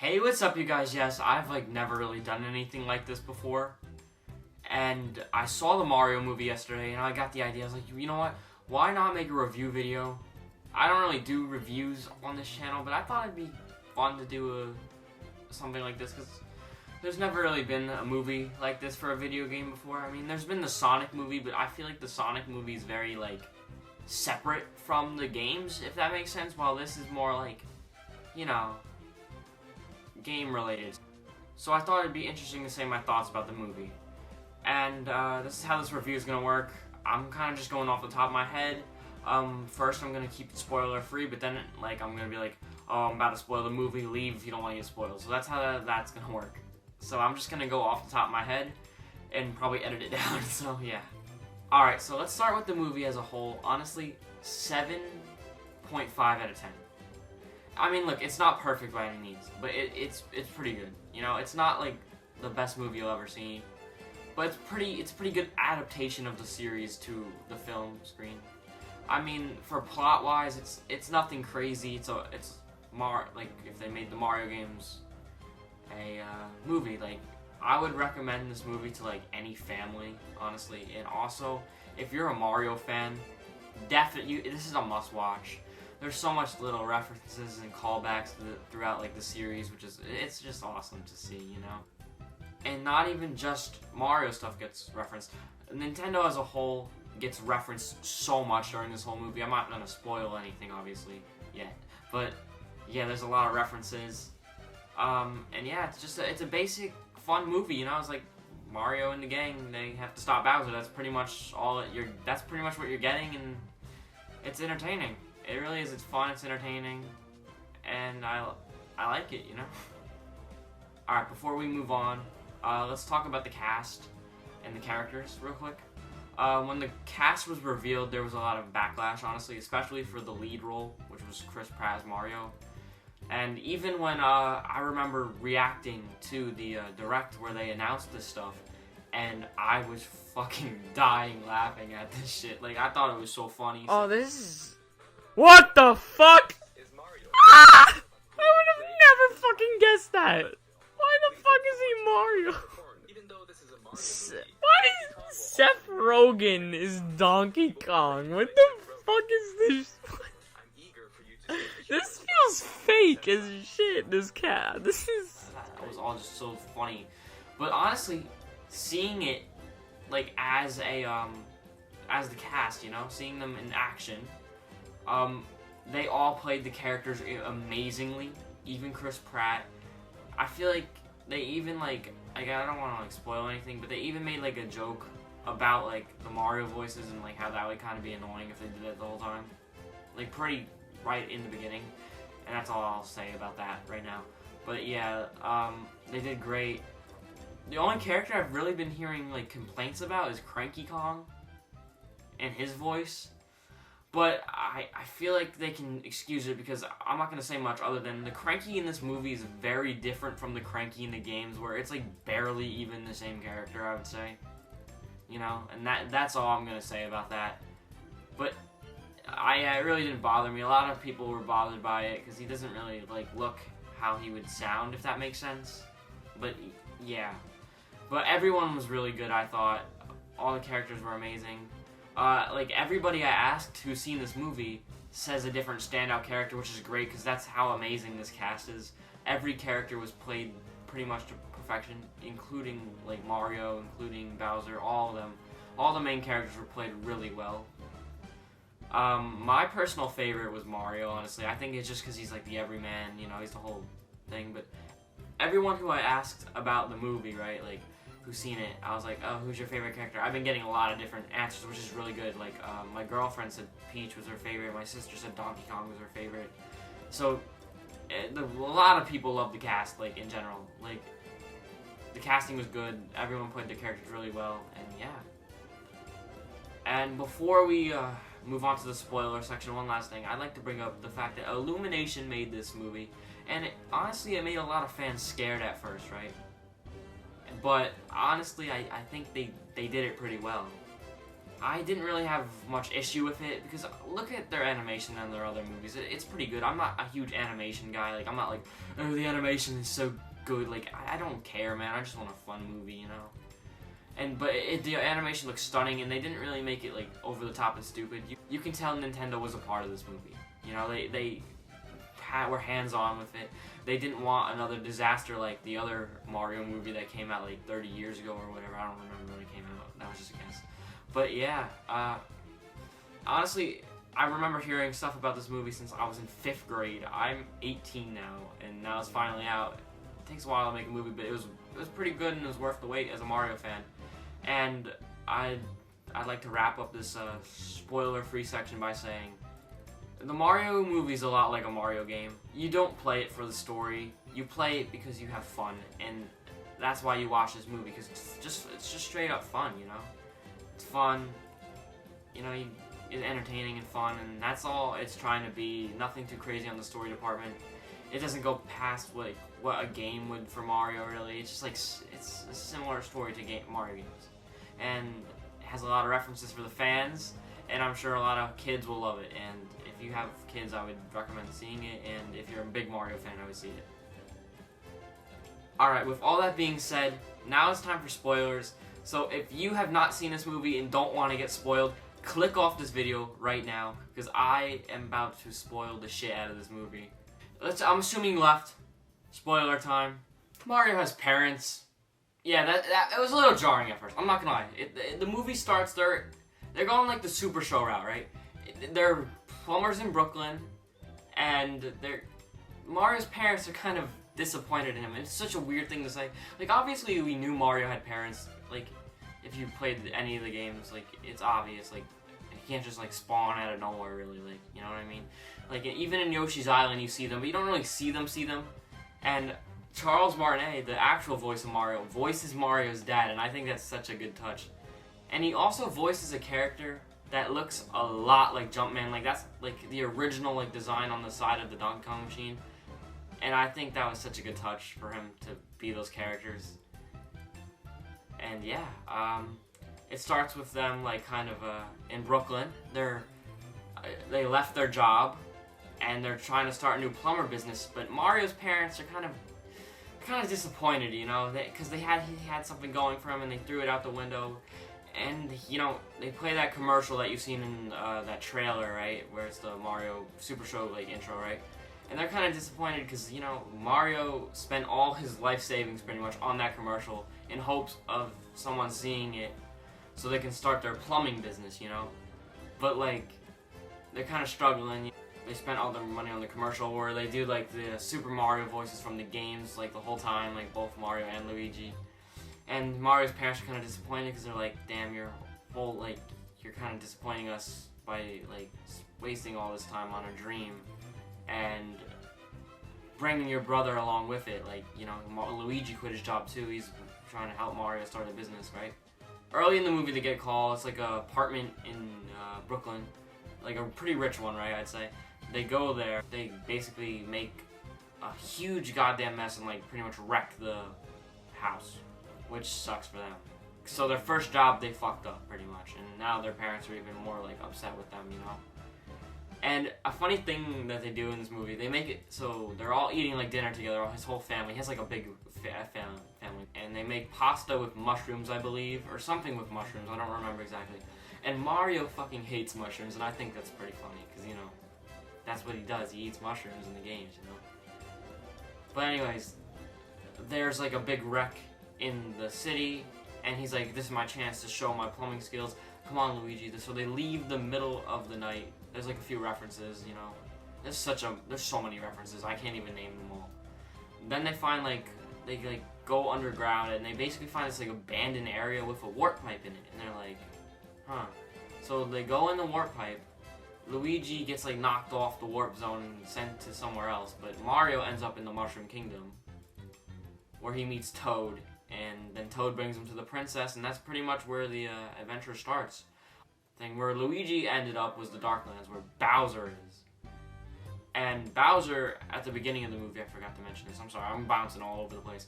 Hey, what's up, you guys? Yes, I've never really done anything like this before, and I saw the Mario movie yesterday, and I got the idea. I was like, you know what? Why not make a review video? I don't really do reviews on this channel, but I thought it'd be fun to do something like this because there's never really been a movie like this for a video game before. I mean, there's been the Sonic movie, but I feel like the Sonic movie is very separate from the games, if that makes sense. While this is more game related. So I thought it'd be interesting to say my thoughts about the movie. And this is how this review is gonna work. I'm kind of just going off the top of my head. First I'm gonna keep it spoiler free, but then I'm gonna be like, oh, I'm about to spoil the movie, leave if you don't want to get spoiled. So that's how that's gonna work. So I'm just gonna go off the top of my head and probably edit it down. So yeah. Alright, so let's start with the movie as a whole. Honestly, 7.5 out of 10. I mean, look, it's not perfect by any means, but it's pretty good. You know, it's not the best movie you'll ever see, but it's pretty good adaptation of the series to the film screen. I mean, for plot wise, it's nothing crazy. It's if they made the Mario games a movie, I would recommend this movie to any family, honestly. And also, if you're a Mario fan, definitely this is a must watch. There's so much little references and callbacks throughout the series, it's just awesome to see, you know. And not even just Mario stuff gets referenced. Nintendo as a whole gets referenced so much during this whole movie. I'm not gonna spoil anything, obviously, yet. But yeah, there's a lot of references. And yeah, it's a basic fun movie, you know. It's like Mario and the gang, they have to stop Bowser. That's pretty much that's pretty much what you're getting, and it's entertaining. It really is. It's fun. It's entertaining, and I like it. You know. All right. Before we move on, let's talk about the cast and the characters real quick. When the cast was revealed, there was a lot of backlash, honestly, especially for the lead role, which was Chris Pratt as Mario. And even when I remember reacting to the direct where they announced this stuff, and I was fucking dying laughing at this shit. I thought it was so funny. Oh, this is... What the fuck? Ah! I would have never fucking guessed that. Why the fuck is he Mario? Why is Seth Rogen is Donkey Kong? What the fuck is this? This feels fake as shit, this cat. This is... That was all just so funny. But honestly, seeing it, as the cast, you know, seeing them in action, they all played the characters amazingly, even Chris Pratt. I feel like they even, I don't want to, spoil anything, but they even made, a joke about, the Mario voices and, how that would kind of be annoying if they did it the whole time. Pretty right in the beginning, and that's all I'll say about that right now. But, yeah, they did great. The only character I've really been hearing, complaints about is Cranky Kong and his voice. But I feel like they can excuse it because I'm not going to say much other than the Cranky in this movie is very different from the Cranky in the games, where it's barely even the same character, I would say. You know, and that's all I'm going to say about that. But it really didn't bother me. A lot of people were bothered by it because he doesn't really look how he would sound, if that makes sense. But yeah. But everyone was really good, I thought. All the characters were amazing. Everybody I asked who's seen this movie says a different standout character, which is great because that's how amazing this cast is. Every character was played pretty much to perfection, including Mario, including Bowser, all of them. All the main characters were played really well. My personal favorite was Mario, honestly. I think it's just because he's the everyman, you know, he's the whole thing. But everyone who I asked about the movie, right, who's seen it, I was like, oh, who's your favorite character? I've been getting a lot of different answers, which is really good. My girlfriend said Peach was her favorite. My sister said Donkey Kong was her favorite. So, a lot of people love the cast, in general. The casting was good. Everyone played their characters really well, and yeah. And before we move on to the spoiler section, one last thing. I'd like to bring up the fact that Illumination made this movie, and honestly, it made a lot of fans scared at first, right? But honestly, I think they did it pretty well. I didn't really have much issue with it because look at their animation and their other movies. It's pretty good. I'm not a huge animation guy. Like, I'm not like, oh, the animation is so good. Like, I don't care, man. I just want a fun movie, you know? But the animation looks stunning, and they didn't really make it, like, over the top and stupid. You can tell Nintendo was a part of this movie. You know, they were hands-on with it. They didn't want another disaster like the other Mario movie that came out, like, 30 years ago or whatever. I don't remember when it came out. That was just a guess. But yeah, honestly, I remember hearing stuff about this movie since I was in 5th grade. I'm 18 now, and now it's finally out. It takes a while to make a movie, but it was pretty good and it was worth the wait as a Mario fan. And I'd like to wrap up this spoiler-free section by saying, the Mario movie is a lot like a Mario game. You don't play it for the story. You play it because you have fun, and that's why you watch this movie, because it's just straight up fun, you know? It's fun, you know, it's entertaining and fun, and that's all it's trying to be. Nothing too crazy on the story department. It doesn't go past what a game would for Mario, really. It's just like, it's a similar story to Mario games. And it has a lot of references for the fans, and I'm sure a lot of kids will love it. And if you have kids, I would recommend seeing it, and if you're a big Mario fan, I would see it. Alright, with all that being said, now it's time for spoilers. So if you have not seen this movie and don't want to get spoiled, click off this video right now, because I am about to spoil the shit out of this movie. I'm assuming you left. Spoiler time. Mario has parents. Yeah, that was a little jarring at first. I'm not gonna lie. The movie starts, they're going like the Super Show route, right? They're plumbers in Brooklyn, and Mario's parents are kind of disappointed in him. It's such a weird thing to say. Like, obviously we knew Mario had parents. Like, if you played any of the games, like, it's obvious. Like, he can't just like spawn out of nowhere, really. Like, you know what I mean? Like, even in Yoshi's Island, you see them, but you don't really see them. And Charles Martinet, the actual voice of Mario, voices Mario's dad, and I think that's such a good touch. And he also voices a character that looks a lot like Jumpman. Like, that's like the original like design on the side of the Donkey Kong machine. And I think that was such a good touch for him to be those characters. And yeah, it starts with them like kind of in Brooklyn. They left their job and they're trying to start a new plumber business. But Mario's parents are kind of disappointed, you know, because he had something going for him and they threw it out the window. And you know, they play that commercial that you've seen in that trailer, right, where it's the Mario Super Show like intro, right? And they're kind of disappointed because, you know, Mario spent all his life savings pretty much on that commercial in hopes of someone seeing it so they can start their plumbing business, you know? But, like, they're kind of struggling. They spent all their money on the commercial where they do, like, the Super Mario voices from the games, like, the whole time, like, both Mario and Luigi. And Mario's parents are kind of disappointed because they're like, damn, you're kind of disappointing us by, like, wasting all this time on a dream. And bringing your brother along with it, like, you know, Luigi quit his job too. He's trying to help Mario start a business, right? Early in the movie, they get a call. It's like a apartment in Brooklyn, like a pretty rich one, right? I'd say. They go there. They basically make a huge goddamn mess and like pretty much wreck the house, which sucks for them. So their first job, they fucked up pretty much, and now their parents are even more like upset with them, you know. And a funny thing that they do in this movie, they make it so they're all eating like dinner together, his whole family. He has like a big family. And they make pasta with mushrooms, I believe, or something with mushrooms, I don't remember exactly. And Mario fucking hates mushrooms, and I think that's pretty funny, because, you know, that's what he does. He eats mushrooms in the games, you know. But anyways, there's like a big wreck in the city, and he's like, this is my chance to show my plumbing skills. Come on, Luigi. So they leave the middle of the night. There's like a few references, you know. There's so many references. I can't even name them all. Then they find they go underground and they basically find this like abandoned area with a warp pipe in it. And they're like, huh. So they go in the warp pipe. Luigi gets like knocked off the warp zone and sent to somewhere else. But Mario ends up in the Mushroom Kingdom, where he meets Toad. And then Toad brings him to the princess, and that's pretty much where the adventure starts. Where Luigi ended up was the Darklands, where Bowser is. And Bowser, at the beginning of the movie, I forgot to mention this, I'm sorry, I'm bouncing all over the place.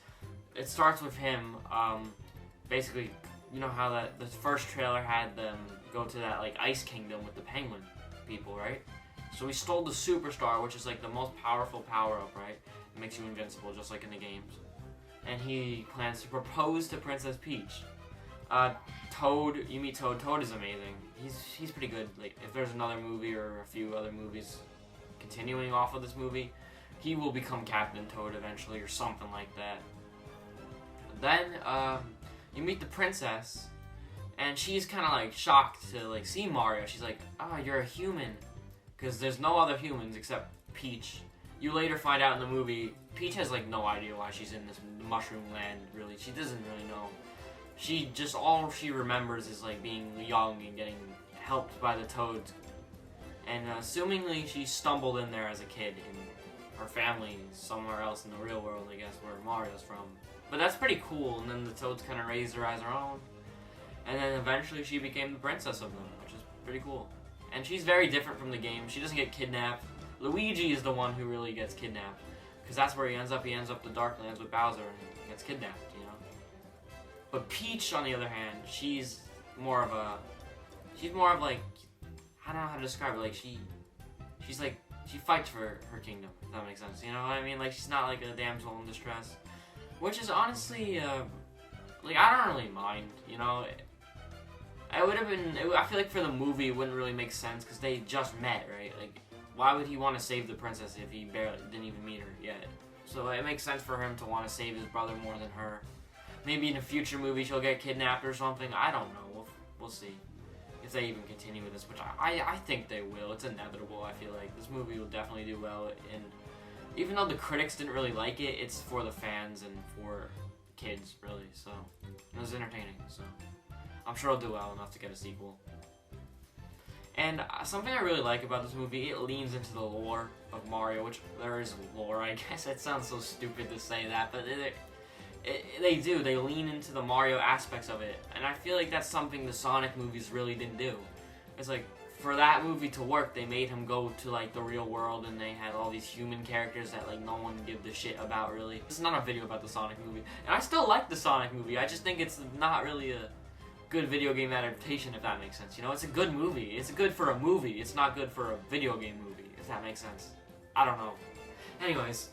It starts with him basically you know how that the first trailer had them go to that like ice kingdom with the penguin people, right? So he stole the superstar, which is like the most powerful power-up, right? It makes you invincible, just like in the games. And he plans to propose to Princess Peach. Toad, you meet Toad. Toad is amazing. He's pretty good. Like, if there's another movie or a few other movies continuing off of this movie, he will become Captain Toad eventually or something like that. Then, you meet the princess, and she's kind of like shocked to like see Mario. She's like, "Oh, you're a human," because there's no other humans except Peach. You later find out in the movie, Peach has like no idea why she's in this mushroom land. Really, she doesn't really know. She just all she remembers is like being young and getting helped by the toads, and assumingly she stumbled in there as a kid, and her family is somewhere else in the real world, I guess, where Mario's from. But that's pretty cool. And then the toads kind of raised her as her own, and then eventually she became the princess of them, which is pretty cool. And she's very different from the game. She doesn't get kidnapped. Luigi is the one who really gets kidnapped, because that's where he ends up. He ends up the Darklands with Bowser and gets kidnapped, you know. But Peach, on the other hand, she's more of like, I don't know how to describe it. Like she's like, she fights for her kingdom, if that makes sense. You know what I mean? Like, she's not like a damsel in distress, which is honestly, like, I don't really mind. You know, I would have been. I feel like for the movie, it wouldn't really make sense because they just met, right? Like, why would he want to save the princess if he barely didn't even meet her yet? So it makes sense for him to want to save his brother more than her. Maybe in a future movie she'll get kidnapped or something. I don't know. We'll see if they even continue with this, which I think they will. It's inevitable. I feel like this movie will definitely do well. And even though the critics didn't really like it, it's for the fans and for kids, really. So it was entertaining. So I'm sure it'll do well enough to get a sequel. And something I really like about this movie, it leans into the lore of Mario, which there is lore, I guess. It sounds so stupid to say that, but they do. They lean into the Mario aspects of it. And I feel like that's something the Sonic movies really didn't do. It's like, for that movie to work, they made him go to, like, the real world, and they had all these human characters that, like, no one gives a shit about, really. This is not a video about the Sonic movie. And I still like the Sonic movie. I just think it's not really a good video game adaptation, if that makes sense. You know, it's a good movie. It's good for a movie. It's not good for a video game movie, if that makes sense. I don't know. Anyways,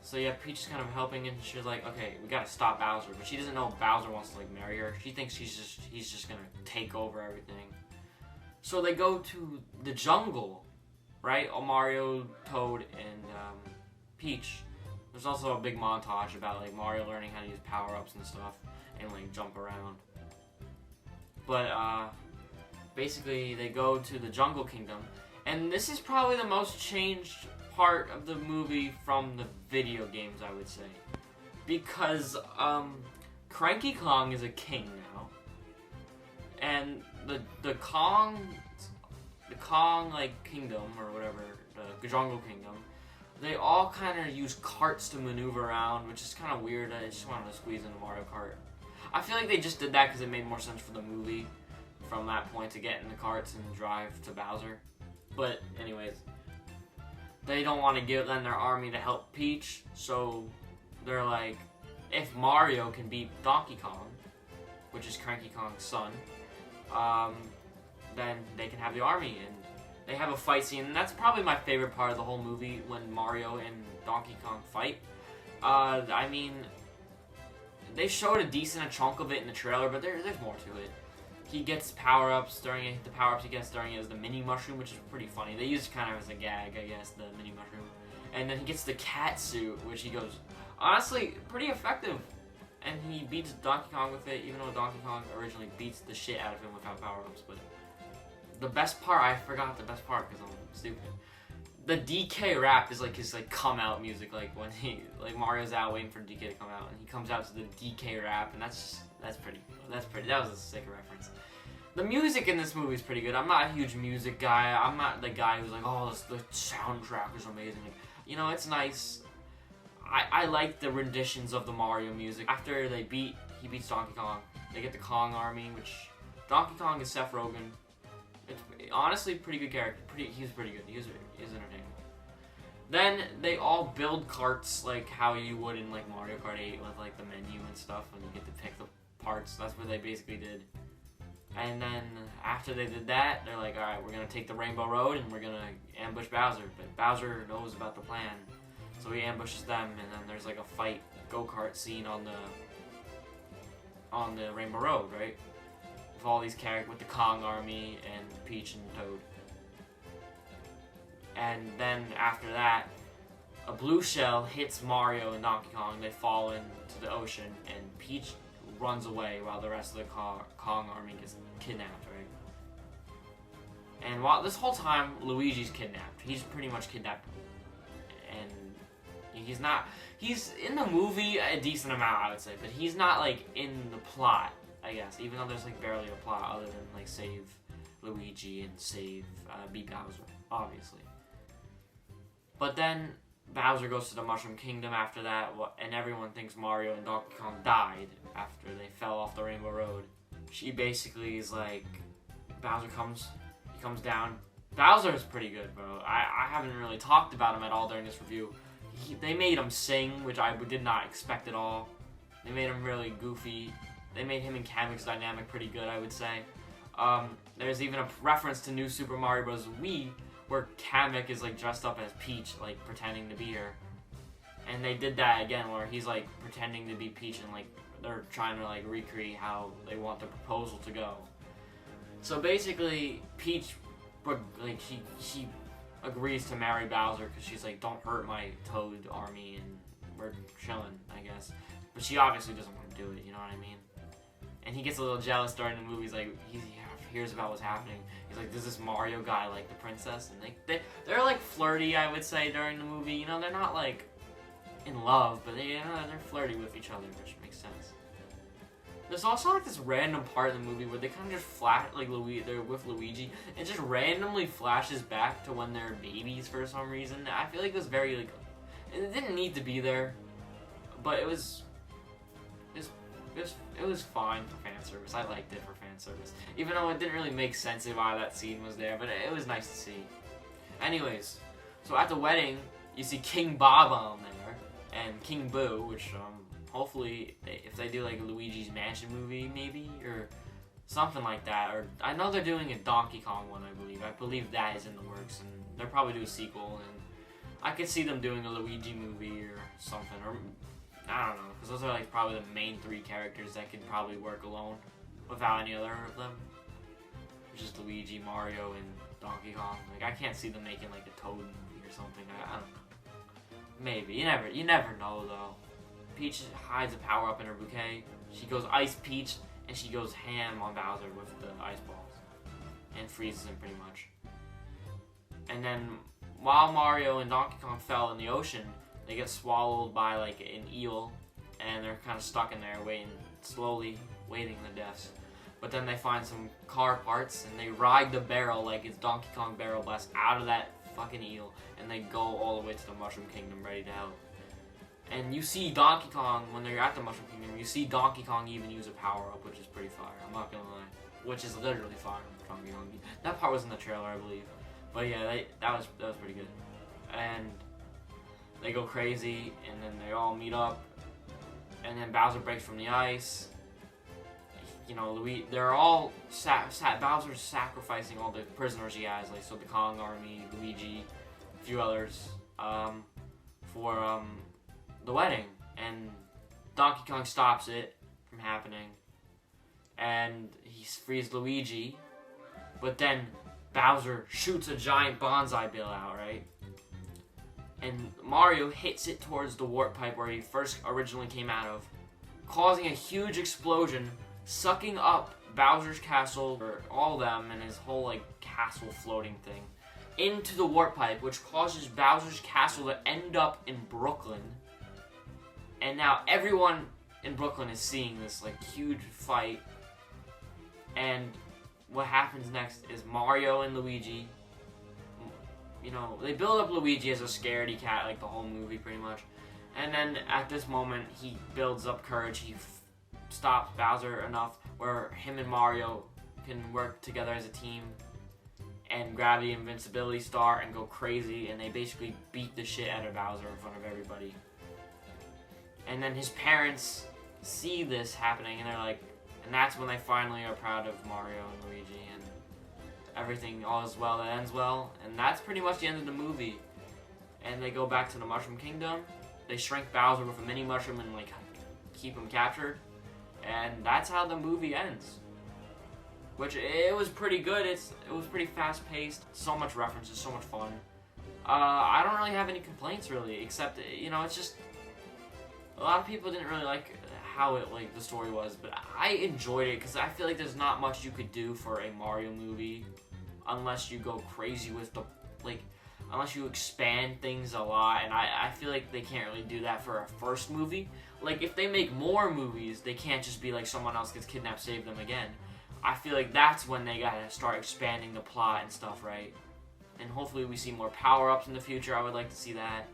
so yeah, Peach is kind of helping, and she's like, okay, we gotta stop Bowser. But she doesn't know Bowser wants to, like, marry her. She thinks he's just gonna take over everything. So they go to the jungle, right? Mario, Toad, and Peach. There's also a big montage about, like, Mario learning how to use power-ups and stuff, and, like, jump around. But, basically, they go to the Jungle Kingdom, and this is probably the most changed part of the movie from the video games, I would say. Because, Cranky Kong is a king now, and the Kong, like, kingdom, or whatever, the Jungle Kingdom, they all kind of use carts to maneuver around, which is kind of weird. I just wanted to squeeze in a Mario Kart. I feel like they just did that because it made more sense for the movie from that point to get in the carts and drive to Bowser. But anyways, they don't want to lend their army to help Peach, so they're like, if Mario can beat Donkey Kong, which is Cranky Kong's son, then they can have the army, and they have a fight scene, and that's probably my favorite part of the whole movie, when Mario and Donkey Kong fight. I mean, they showed a decent chunk of it in the trailer, but there's more to it. He gets power-ups during it. The power-ups he gets during it is the mini mushroom, which is pretty funny. They use it kind of as a gag, I guess, the mini mushroom. And then he gets the cat suit, which he goes, honestly, pretty effective. And he beats Donkey Kong with it, even though Donkey Kong originally beats the shit out of him without power-ups. But the best part, I forgot the best part because I'm stupid. The DK rap is like his come out music, like when Mario's out waiting for DK to come out, and he comes out to the DK rap, and that's pretty. That was a sick reference. The music in this movie is pretty good. I'm not a huge music guy. I'm not the guy who's like, oh, the soundtrack is amazing. You know, it's nice. I like the renditions of the Mario music. After he beats Donkey Kong, they get the Kong army, which Donkey Kong is Seth Rogen. It's honestly pretty good character. He's pretty good. He's entertaining. Then they all build carts like how you would in like Mario Kart 8 with like the menu and stuff, and you get to pick the parts. That's what they basically did. And then after they did that, they're like, alright, we're going to take the Rainbow Road and we're going to ambush Bowser. But Bowser knows about the plan. So he ambushes them, and then there's like a fight go-kart scene on the Rainbow Road, right? With all these characters, with the Kong army and Peach and Toad. And then after that, a blue shell hits Mario and Donkey Kong. They fall into the ocean, and Peach runs away while the rest of the Kong army gets kidnapped, right? And while this whole time, Luigi's kidnapped. He's pretty much kidnapped. And he's in the movie a decent amount, I would say, but he's not, like, in the plot, I guess, even though there's, like, barely a plot other than, like, save Luigi and save beat Bowser, obviously. But then Bowser goes to the Mushroom Kingdom after that, and everyone thinks Mario and Donkey Kong died after they fell off the Rainbow Road. She basically is like, Bowser comes down. Bowser is pretty good, bro. I haven't really talked about him at all during this review. They made him sing, which I did not expect at all. They made him really goofy. They made him and Kamek's dynamic pretty good, I would say. There's even a reference to New Super Mario Bros. Wii, where Kamek is like dressed up as Peach, like pretending to be her. And they did that again, where he's like pretending to be Peach, and like they're trying to like recreate how they want the proposal to go. So basically, Peach, like she agrees to marry Bowser because she's like, don't hurt my Toad army, and we're chilling, I guess. But she obviously doesn't want to do it, you know what I mean? And he gets a little jealous during the movie. He's like, he hears about what's happening. He's like, does this Mario guy like the princess? And they're like flirty, I would say, during the movie. You know, they're not like in love, but they're flirty with each other, which makes sense. There's also like this random part in the movie where they kind of just flash, like they're with Luigi, and just randomly flashes back to when they're babies for some reason. I feel like it was very like, it didn't need to be there, but it was fine for fan service. I liked it for fan service, even though it didn't really make sense of why that scene was there, but it was nice to see. Anyways, so at the wedding, you see King Bob-omb there, and King Boo, which, hopefully, if they do like a Luigi's Mansion movie, maybe, or something like that, or I know they're doing a Donkey Kong one, I believe that is in the works, and they'll probably do a sequel, and I could see them doing a Luigi movie or something, or I don't know, because those are like probably the main three characters that could probably work alone without any other of them. Just Luigi, Mario, and Donkey Kong. Like, I can't see them making like a Toad movie or something. I don't know. Maybe. You never know though. Peach hides a power up in her bouquet. She goes Ice Peach, and she goes ham on Bowser with the ice balls, and freezes him pretty much. And then while Mario and Donkey Kong fell in the ocean, they get swallowed by like an eel, and they're kind of stuck in there slowly waiting the deaths. But then they find some car parts, and they ride the barrel like it's Donkey Kong Barrel Blast out of that fucking eel, and they go all the way to the Mushroom Kingdom ready to help. And you see Donkey Kong, when they're at the Mushroom Kingdom, you see Donkey Kong even use a power-up, which is pretty fire, I'm not gonna lie. Which is literally fire, Donkey Kong. That part was in the trailer, I believe. But yeah, that was pretty good. And they go crazy, and then they all meet up, and then Bowser breaks from the ice. You know, they're all Bowser's sacrificing all the prisoners he has, like so the Kong army, Luigi, a few others, for the wedding, and Donkey Kong stops it from happening, and he frees Luigi, but then Bowser shoots a giant bonsai bill out, right? And Mario hits it towards the warp pipe where he first originally came out of, causing a huge explosion, sucking up Bowser's castle, or all of them, and his whole like castle floating thing, into the warp pipe, which causes Bowser's castle to end up in Brooklyn. And now everyone in Brooklyn is seeing this like huge fight. And what happens next is Mario and Luigi, you know, they build up Luigi as a scaredy cat like the whole movie pretty much. And then at this moment, he builds up courage. He stops Bowser enough where him and Mario can work together as a team and grab the invincibility star and go crazy, and they basically beat the shit out of Bowser in front of everybody. And then his parents see this happening, and they're like, And that's when they finally are proud of Mario and Luigi, and everything all is well that ends well. And that's pretty much the end of the movie. And they go back to the Mushroom Kingdom. They shrink Bowser with a mini mushroom and like keep him captured. And that's how the movie ends. Which, it was pretty good. It was pretty fast paced. So much references, so much fun. I don't really have any complaints really, except, you know, it's just a lot of people didn't really like how the story was, but I enjoyed it because I feel like there's not much you could do for a Mario movie unless you go crazy with the unless you expand things a lot, and I feel like they can't really do that for a first movie. Like, if they make more movies, they can't just be like someone else gets kidnapped, save them again. I feel like that's when they gotta start expanding the plot and stuff, right? And hopefully we see more power-ups in the future. I would like to see that.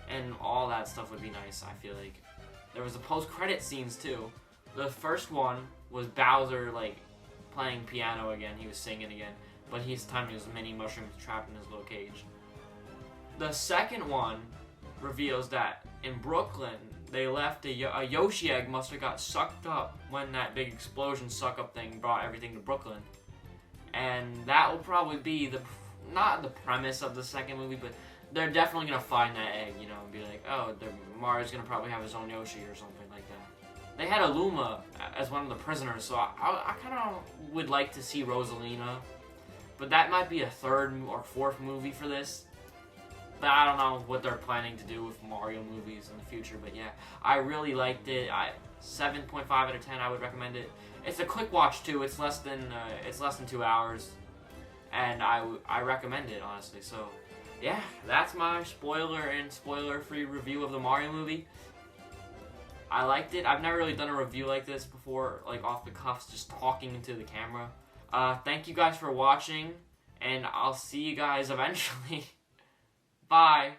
And all that stuff would be nice, I feel like. There was the post-credit scenes, too. The first one was Bowser, like, playing piano again. He was singing again. But this time he was mini mushrooms trapped in his little cage. The second one reveals that in Brooklyn, they left a Yoshi egg must have got sucked up when that big explosion suck-up thing brought everything to Brooklyn. And that will probably be not the premise of the second movie, but they're definitely going to find that egg, you know, and be like, oh, Mario's going to probably have his own Yoshi or something like that. They had Aluma as one of the prisoners, so I kind of would like to see Rosalina. But that might be a third or fourth movie for this. But I don't know what they're planning to do with Mario movies in the future. But yeah, I really liked it. 7.5 out of 10, I would recommend it. It's a quick watch too. It's less than 2 hours, and I recommend it honestly. So yeah, that's my spoiler and spoiler-free review of the Mario movie. I liked it. I've never really done a review like this before, like off the cuffs, just talking into the camera. Thank you guys for watching, and I'll see you guys eventually. Bye.